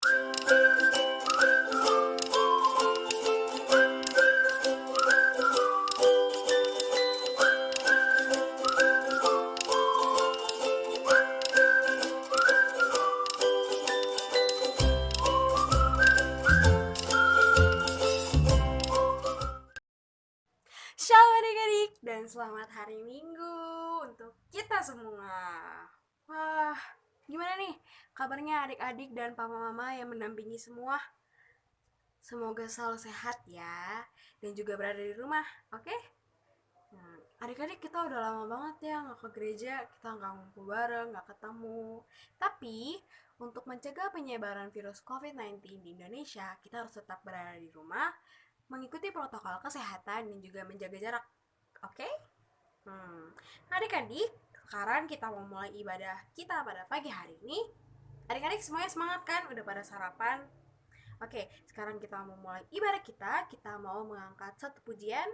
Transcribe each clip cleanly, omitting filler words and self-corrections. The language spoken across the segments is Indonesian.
Shalom adik-adik dan selamat hari Minggu untuk kita semua. Wah, gimana nih kabarnya adik-adik dan papa mama yang mendampingi semua? Semoga selalu sehat ya dan juga berada di rumah, oke? Adik-adik kita udah lama banget ya nggak ke gereja, kita nggak ngumpul bareng, nggak ketemu. Tapi untuk mencegah penyebaran virus COVID-19 di Indonesia, kita harus tetap berada di rumah, mengikuti protokol kesehatan dan juga menjaga jarak. Oke? Adik-adik, sekarang kita mau mulai ibadah kita pada pagi hari ini. Adik-adik semuanya semangat kan? Udah pada sarapan? Oke, sekarang kita mau mulai ibadah kita. Kita mau mengangkat satu pujian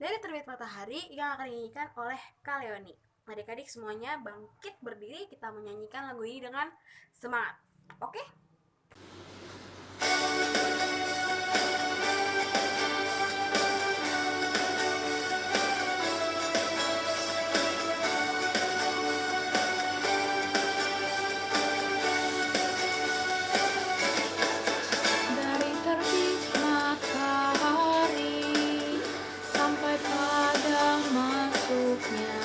dari Terbit Matahari yang akan dinyanyikan oleh Kak Leoni. Adik-adik semuanya bangkit berdiri, kita menyanyikan lagu ini dengan semangat. Oke? Dari terbit matahari sampai pada masuknya,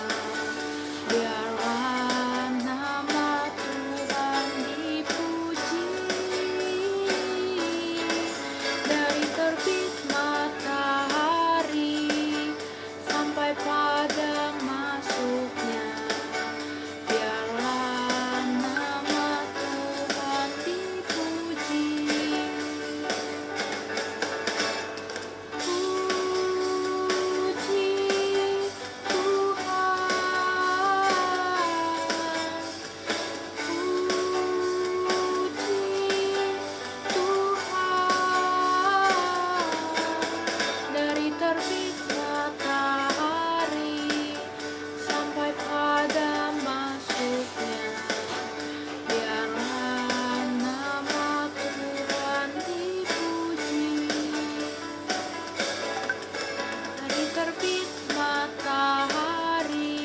biarlah nama Tuhan dipuji. Dari terbit matahari sampai pada masuknya, biarlah nama Tuhan dipuji. Puji Tuhan. Dari terbit matahari sampai pada masuknya, biarlah nama Tuhan dipuji. Dari terbit matahari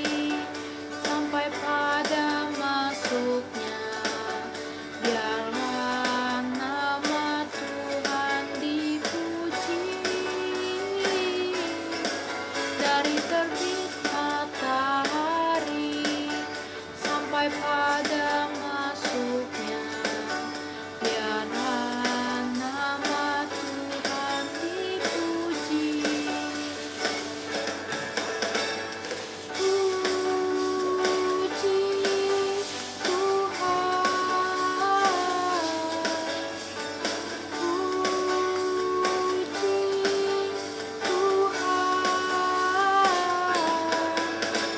sampai pada masuknya, biarlah nama Tuhan dipuji. Dari terbit matahari sampai pada masuknya, biarlah nama Tuhan dipuji. Puji Tuhan.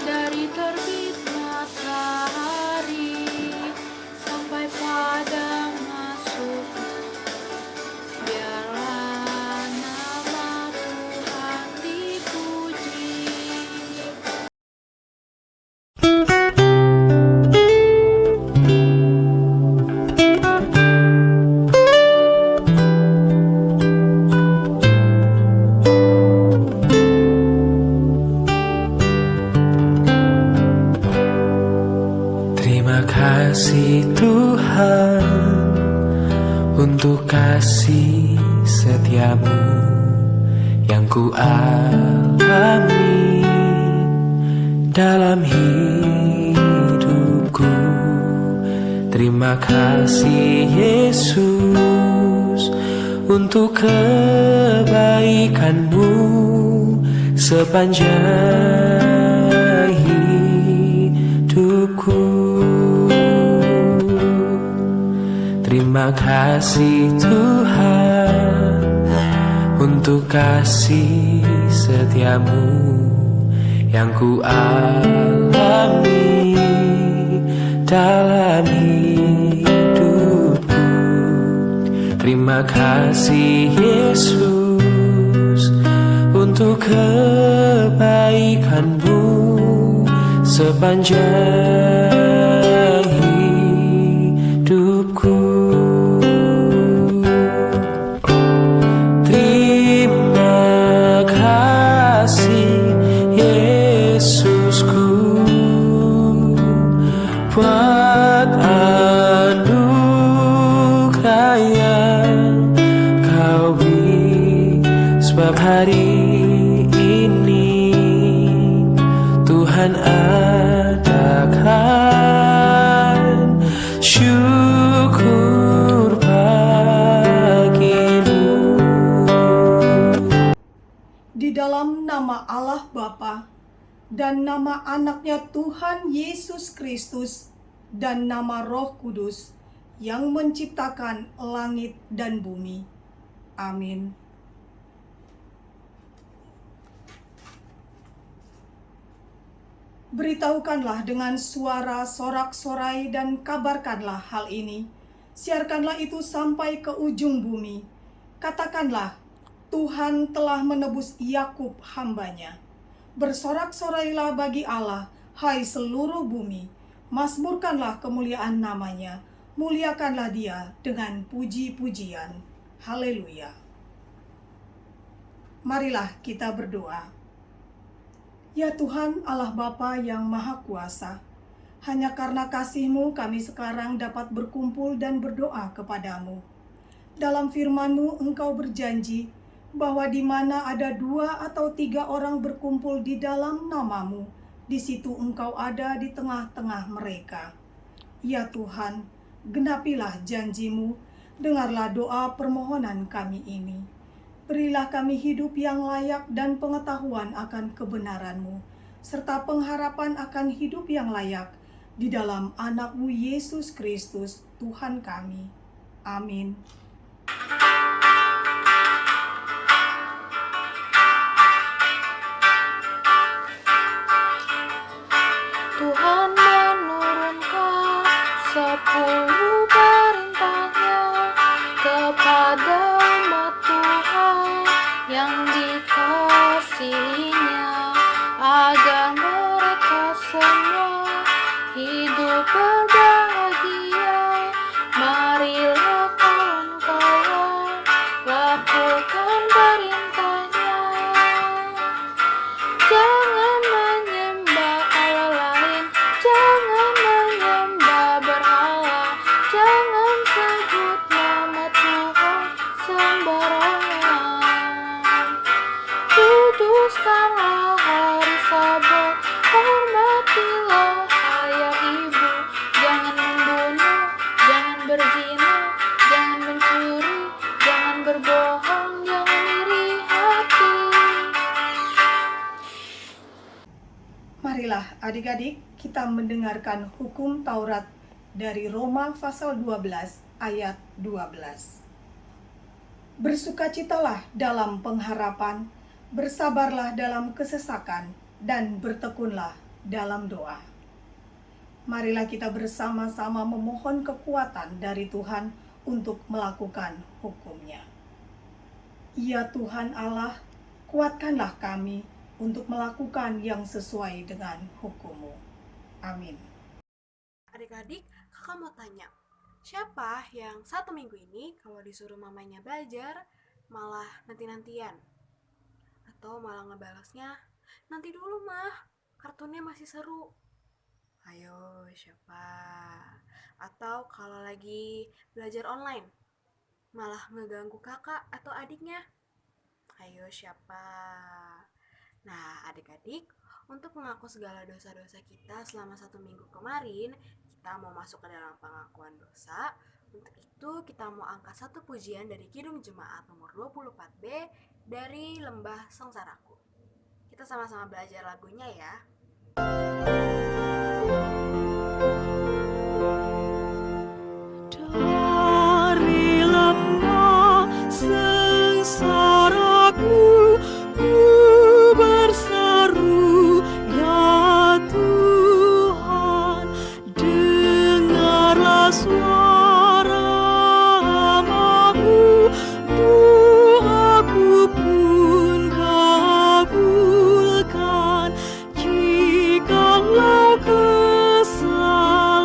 Dari terbit matahari sampai pada masuknya, biarlah nama Tuhan dipuji. Terima kasih Tuhan untuk kasih setiamu yang ku alami dalam hidupku. Terima kasih Yesus untuk kebaikanmu sepanjang hidupku. Terima kasih Tuhan untuk kasih setiamu yang ku alami dalam hidupku. Terima kasih Yesus untuk kebaikanmu sepanjang hidupku. hari ini Tuhan adakan syukur bagimu. Di dalam nama Allah Bapa dan nama anaknya Tuhan Yesus Kristus dan nama Roh Kudus yang menciptakan langit dan bumi. Amin. Beritahukanlah dengan suara sorak-sorai dan kabarkanlah hal ini. Siarkanlah itu sampai ke ujung bumi. Katakanlah, Tuhan telah menebus Yakub hambanya. Bersorak-sorailah bagi Allah, hai seluruh bumi. Mazmurkanlah kemuliaan namanya. Muliakanlah dia dengan puji-pujian. Haleluya. Marilah kita berdoa. Ya Tuhan Allah Bapa yang Maha Kuasa, hanya karena kasih-Mu kami sekarang dapat berkumpul dan berdoa kepadamu. Dalam firman-Mu Engkau berjanji bahwa di mana ada 2 atau 3 orang berkumpul di dalam nama-Mu, di situ Engkau ada di tengah-tengah mereka. Ya Tuhan, genapilah janji-Mu, dengarlah doa permohonan kami ini. Berilah kami hidup yang layak dan pengetahuan akan kebenaran-Mu, serta pengharapan akan hidup yang layak di dalam anak-Mu Yesus Kristus, Tuhan kami. Amin. Tuhan menurunkan 10 perintahnya kepada umat Tuhan yang dikasihinya, agar mereka semua hidup berbahagia. Marilah kawan-kawan lakukan perintahnya. Jangan menyembah Allah lain, jangan menyembah berhala, jangan sebut nama Tuhan sembarangan. Kuduskanlah hari Sabat, hormatilah ayah ibu. Jangan membunuh, jangan berzina, jangan mencuri, jangan berbohong, jangan iri hati. Marilah adik-adik kita mendengarkan hukum Taurat dari Roma pasal 12 ayat 12. Bersukacitalah dalam pengharapan, bersabarlah dalam kesesakan, dan bertekunlah dalam doa. Marilah kita bersama-sama memohon kekuatan dari Tuhan untuk melakukan hukum-Nya. Ya Tuhan Allah, kuatkanlah kami untuk melakukan yang sesuai dengan hukum-Mu. Amin. Adik-adik, kakak mau tanya, siapa yang 1 minggu ini kalau disuruh mamanya belajar malah nanti-nantian? Atau malah ngebalasnya, nanti dulu mah, kartunnya masih seru. Ayo, siapa? Atau kalau lagi belajar online, malah ngeganggu kakak atau adiknya? Ayo, siapa? Nah, adik-adik, untuk mengaku segala dosa-dosa kita selama 1 minggu kemarin, kita mau masuk ke dalam pengakuan dosa. Untuk itu, kita mau angkat 1 pujian dari Kidung Jemaat nomor 24B dari Lembah Sengsaraku. Kita sama-sama belajar lagunya ya. Dari lembah sengsaraku, ku berseru, ya Tuhan, dengarlah suaraku, doaku pun kabulkan, jikalau kesalahan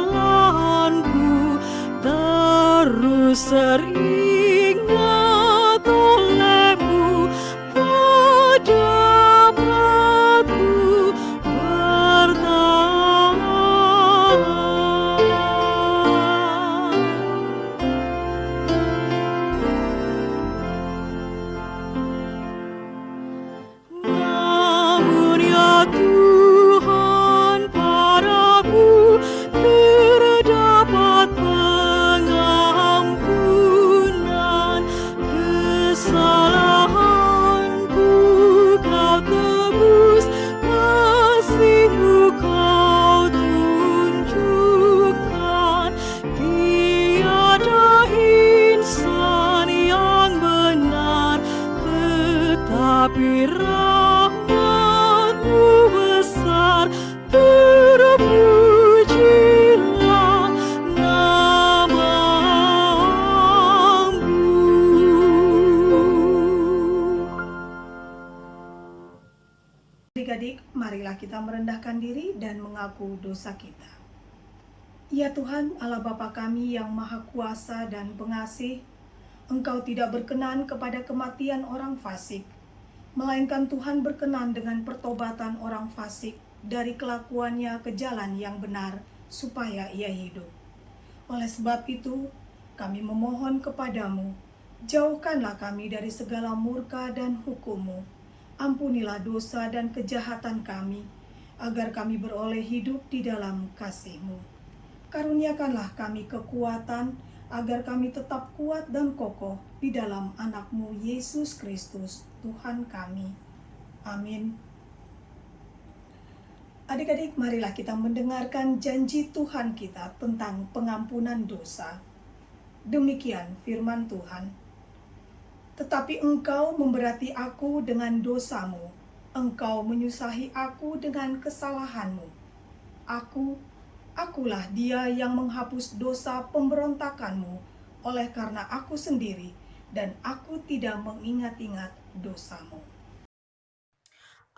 Adik-adik, marilah kita merendahkan diri dan mengaku dosa kita. Ya Tuhan, Allah Bapa kami yang Maha Kuasa dan Pengasih, Engkau tidak berkenan kepada kematian orang fasik, melainkan Tuhan berkenan dengan pertobatan orang fasik dari kelakuannya ke jalan yang benar, supaya ia hidup. Oleh sebab itu, kami memohon kepadamu, jauhkanlah kami dari segala murka dan hukum-Mu. Ampunilah dosa dan kejahatan kami, agar kami beroleh hidup di dalam kasih-Mu. Karuniakanlah kami kekuatan, agar kami tetap kuat dan kokoh di dalam anak-Mu Yesus Kristus, Tuhan kami. Amin. Adik-adik, marilah kita mendengarkan janji Tuhan kita tentang pengampunan dosa. Demikian firman Tuhan. Tetapi engkau memberati aku dengan dosamu, engkau menyusahi aku dengan kesalahanmu. Akulah dia yang menghapus dosa pemberontakanmu, oleh karena aku sendiri, dan aku tidak mengingat-ingat dosamu.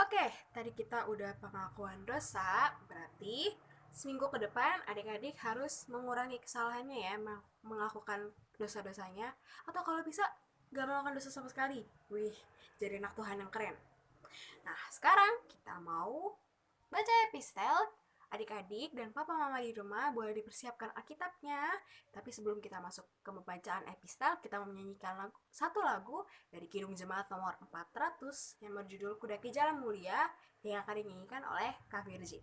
Oke, tadi kita udah pengakuan dosa, berarti seminggu ke depan adik-adik harus mengurangi kesalahannya ya, melakukan dosa-dosanya, atau kalau bisa gak melakukan dosa sama sekali. Wih, jadi anak Tuhan yang keren. Nah, sekarang kita mau baca epistel. Adik-adik dan papa mama di rumah boleh dipersiapkan Alkitabnya. Tapi sebelum kita masuk ke pembacaan epistel, kita mau menyanyikan satu lagu dari Kidung Jemaat nomor 400 yang berjudul Kudaki Jalan Mulia, yang akan dinyanyikan oleh Kak Virgi.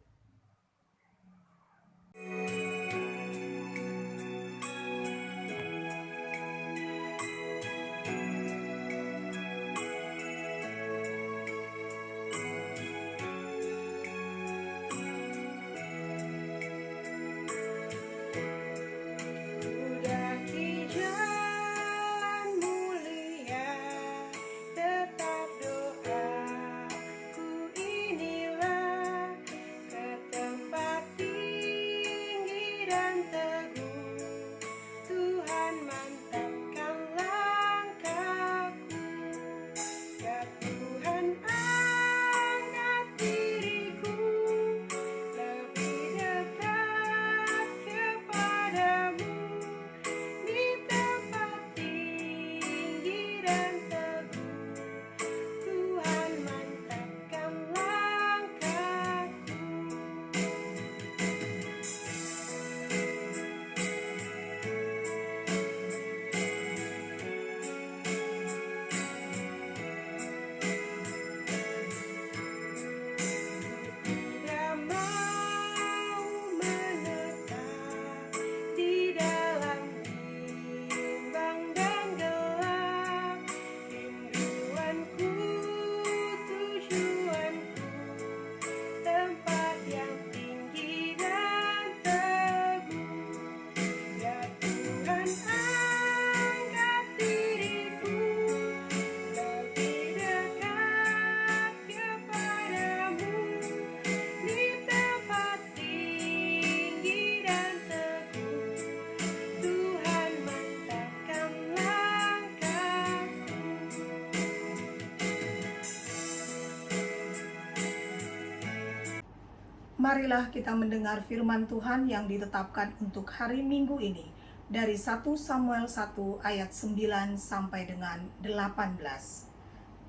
Marilah kita mendengar firman Tuhan yang ditetapkan untuk hari Minggu ini dari 1 Samuel 1 ayat 9 sampai dengan 18.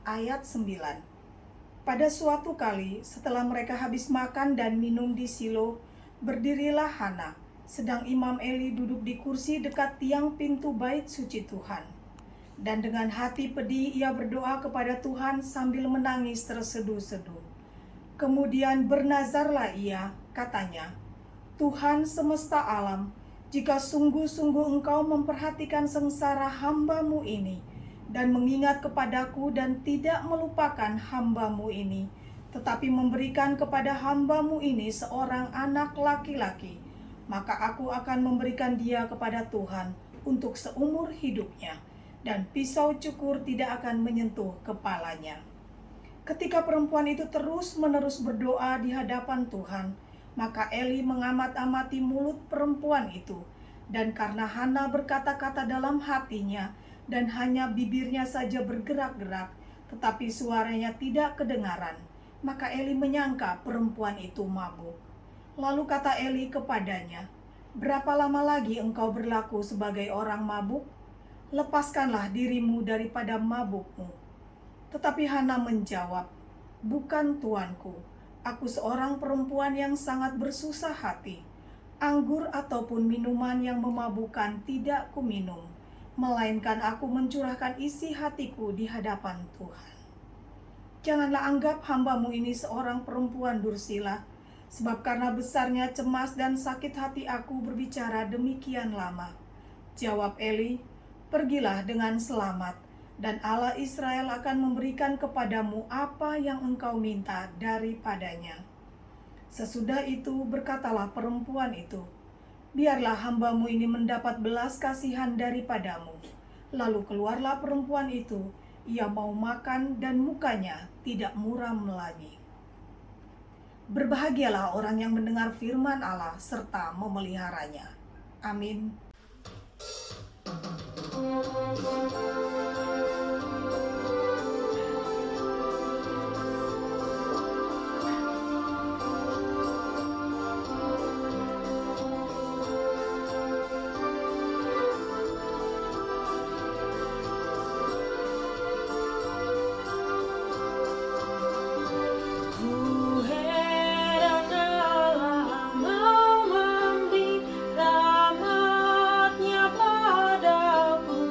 Ayat 9. Pada suatu kali setelah mereka habis makan dan minum di Silo, berdirilah Hana, sedang Imam Eli duduk di kursi dekat tiang pintu bait suci Tuhan. Dan dengan hati pedih ia berdoa kepada Tuhan sambil menangis terseduh-seduh. Kemudian bernazarlah ia, katanya, Tuhan semesta alam, jika sungguh-sungguh engkau memperhatikan sengsara hamba-Mu ini, dan mengingat kepadaku dan tidak melupakan hamba-Mu ini, tetapi memberikan kepada hamba-Mu ini seorang anak laki-laki, maka aku akan memberikan dia kepada Tuhan untuk seumur hidupnya, dan pisau cukur tidak akan menyentuh kepalanya. Ketika perempuan itu terus-menerus berdoa di hadapan Tuhan, maka Eli mengamat-amati mulut perempuan itu, dan karena Hana berkata-kata dalam hatinya, dan hanya bibirnya saja bergerak-gerak, tetapi suaranya tidak kedengaran, Maka Eli menyangka perempuan itu mabuk. Lalu kata Eli kepadanya, "Berapa lama lagi engkau berlaku sebagai orang mabuk? Lepaskanlah dirimu daripada mabukmu." Tetapi Hana menjawab, "Bukan tuanku, aku seorang perempuan yang sangat bersusah hati. Anggur ataupun minuman yang memabukkan tidak kuminum, melainkan aku mencurahkan isi hatiku di hadapan Tuhan. Janganlah anggap hambamu ini seorang perempuan dursila, sebab karena besarnya cemas dan sakit hati aku berbicara demikian lama." Jawab Eli, "Pergilah dengan selamat, dan Allah Israel akan memberikan kepadamu apa yang engkau minta daripadanya." Sesudah itu berkatalah perempuan itu, "Biarlah hambamu ini mendapat belas kasihan daripadamu." Lalu keluarlah perempuan itu, ia mau makan dan mukanya tidak muram lagi. Berbahagialah orang yang mendengar firman Allah serta memeliharanya. Amin. Ku heran Allah mau memberi rahmat-Nya padaku,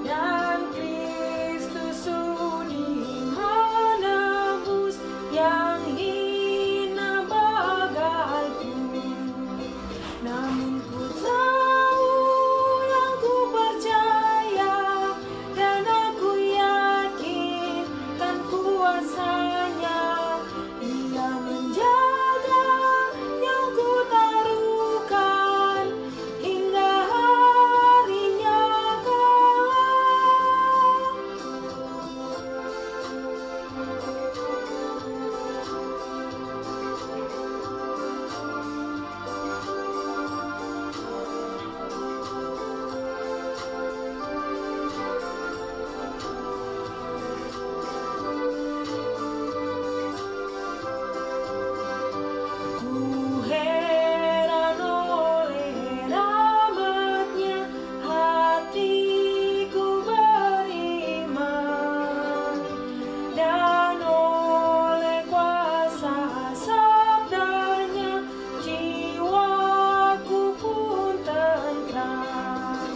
dan Kristus sudi menebus yang hina bagaiku. Namun ku tahu yang ku percaya, dan aku yakin kan kuasanya. Ia menjaga yang ku taruhkan hingga harinya kelak. Ku heran oleh rahmat-Nya, hatiku beriman, dan oleh kuasa sabda-Nya, jiwaku pun tentram.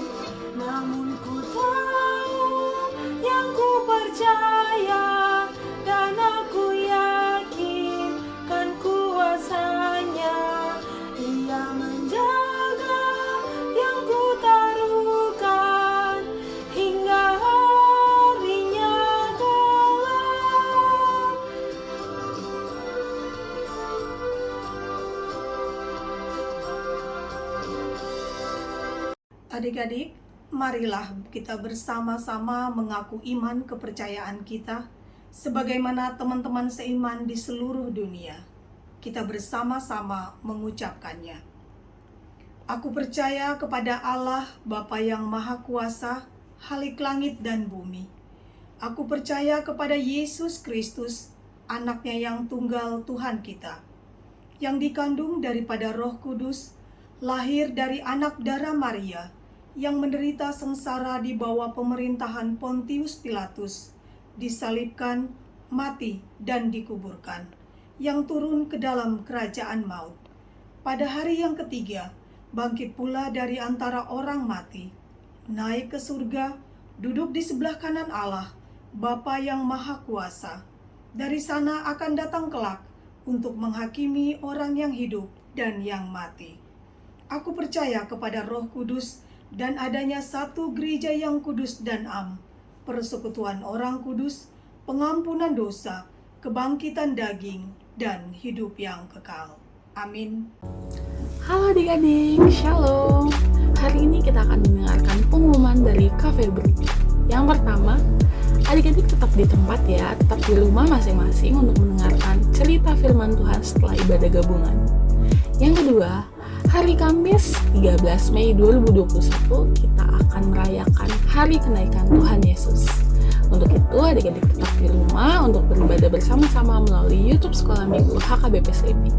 Namun ku tahu yang ku percaya, dan aku yakin kan kuasanya. Ia menjaga yang ku taruhkan hingga harinya kelak. Adik-adik, marilah kita bersama-sama mengaku iman kepercayaan kita sebagaimana teman-teman seiman di seluruh dunia. Kita bersama-sama mengucapkannya. Aku percaya kepada Allah, Bapa yang Maha Kuasa, Khalik langit dan bumi. Aku percaya kepada Yesus Kristus, Anaknya yang tunggal Tuhan kita, yang dikandung daripada Roh Kudus, lahir dari anak darah Maria, yang menderita sengsara di bawah pemerintahan Pontius Pilatus, disalibkan, mati, dan dikuburkan, yang turun ke dalam kerajaan maut. Pada hari yang ketiga, bangkit pula dari antara orang mati, naik ke surga, duduk di sebelah kanan Allah, Bapa yang Maha Kuasa. Dari sana akan datang kelak untuk menghakimi orang yang hidup dan yang mati. Aku percaya kepada Roh Kudus dan adanya satu gereja yang kudus dan am, persekutuan orang kudus, pengampunan dosa, kebangkitan daging, dan hidup yang kekal. Amin. Halo adik-adik, Shalom. Hari ini kita akan mendengarkan pengumuman dari Cafe Bri. Yang pertama, adik-adik tetap di tempat ya, tetap di rumah masing-masing untuk mendengarkan cerita firman Tuhan setelah ibadah gabungan. Yang kedua, hari Kamis 13 Mei 2021 kita akan merayakan Hari Kenaikan Tuhan Yesus. Untuk itu, adik-adik tetap di rumah untuk beribadah bersama-sama melalui YouTube Sekolah Minggu HKBP Sleepy.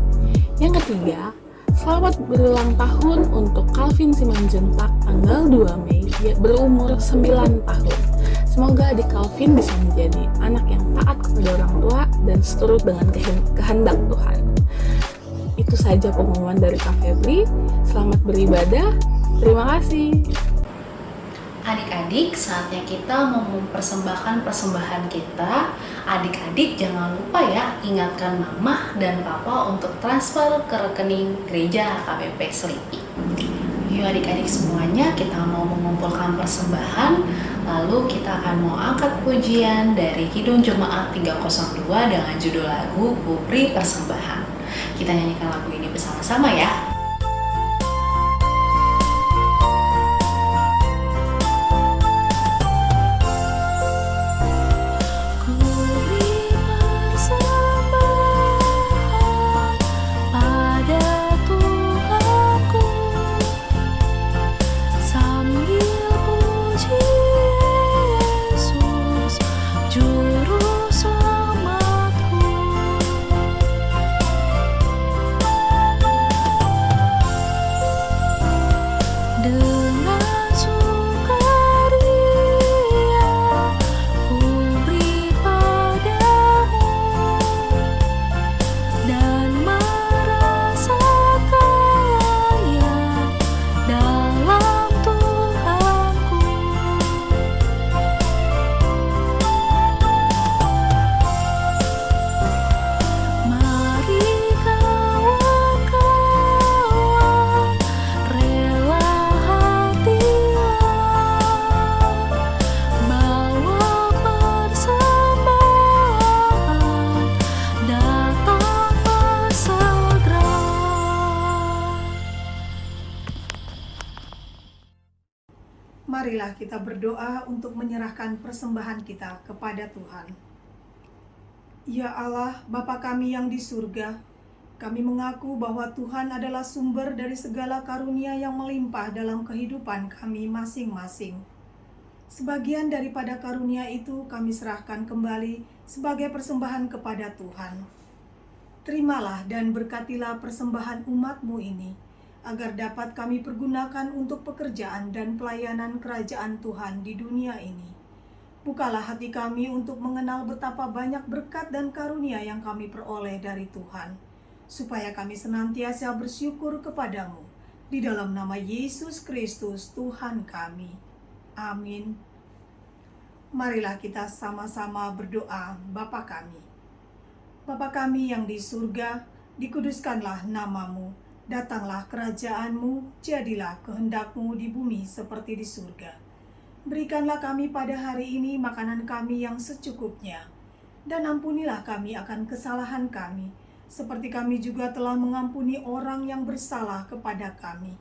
Yang ketiga, selamat berulang tahun untuk Calvin Simanjuntak tanggal 2 Mei, dia berumur 9 tahun. Semoga adik Calvin bisa menjadi anak yang taat kepada orang tua dan seturut dengan kehendak Tuhan. Itu saja pengumuman dari Kak Febri. Selamat beribadah. Terima kasih. Adik-adik, saatnya kita mau mempersembahkan persembahan kita. Adik-adik jangan lupa ya, ingatkan mama dan papa untuk transfer ke rekening gereja HKBP Sleepy. Yuk adik-adik semuanya, kita mau mengumpulkan persembahan. Lalu kita akan mau angkat pujian dari Kidung Jemaat 302 dengan judul lagu Kuberi Persembahan. Kita nyanyikan lagu ini bersama-sama ya. Marilah kita berdoa untuk menyerahkan persembahan kita kepada Tuhan. Ya Allah, Bapa kami yang di surga, kami mengaku bahwa Tuhan adalah sumber dari segala karunia yang melimpah dalam kehidupan kami masing-masing. Sebagian daripada karunia itu kami serahkan kembali sebagai persembahan kepada Tuhan. Terimalah dan berkatilah persembahan umat-Mu ini, agar dapat kami pergunakan untuk pekerjaan dan pelayanan kerajaan Tuhan di dunia ini. Bukalah hati kami untuk mengenal betapa banyak berkat dan karunia yang kami peroleh dari Tuhan, supaya kami senantiasa bersyukur kepadamu. Di dalam nama Yesus Kristus Tuhan kami. Amin. Marilah kita sama-sama berdoa. Bapa kami. Bapa kami yang di surga, dikuduskanlah nama-Mu. Datanglah kerajaan-Mu, jadilah kehendak-Mu di bumi seperti di surga. Berikanlah kami pada hari ini makanan kami yang secukupnya, dan ampunilah kami akan kesalahan kami, seperti kami juga telah mengampuni orang yang bersalah kepada kami.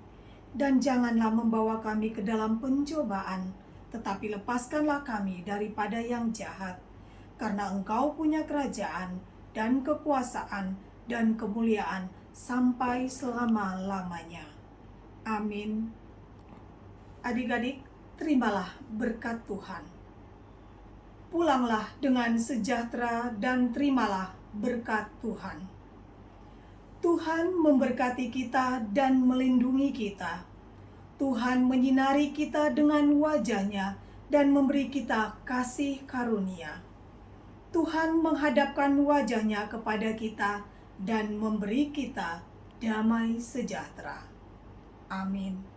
Dan janganlah membawa kami ke dalam pencobaan, tetapi lepaskanlah kami daripada yang jahat. Karena Engkau punya kerajaan, dan kekuasaan, dan kemuliaan, sampai selama-lamanya. Amin. Adik-adik, terimalah berkat Tuhan. Pulanglah dengan sejahtera dan terimalah berkat Tuhan. Tuhan memberkati kita dan melindungi kita. Tuhan menyinari kita dengan wajah-Nya dan memberi kita kasih karunia. Tuhan menghadapkan wajah-Nya kepada kita dan memberi kita damai sejahtera. Amin.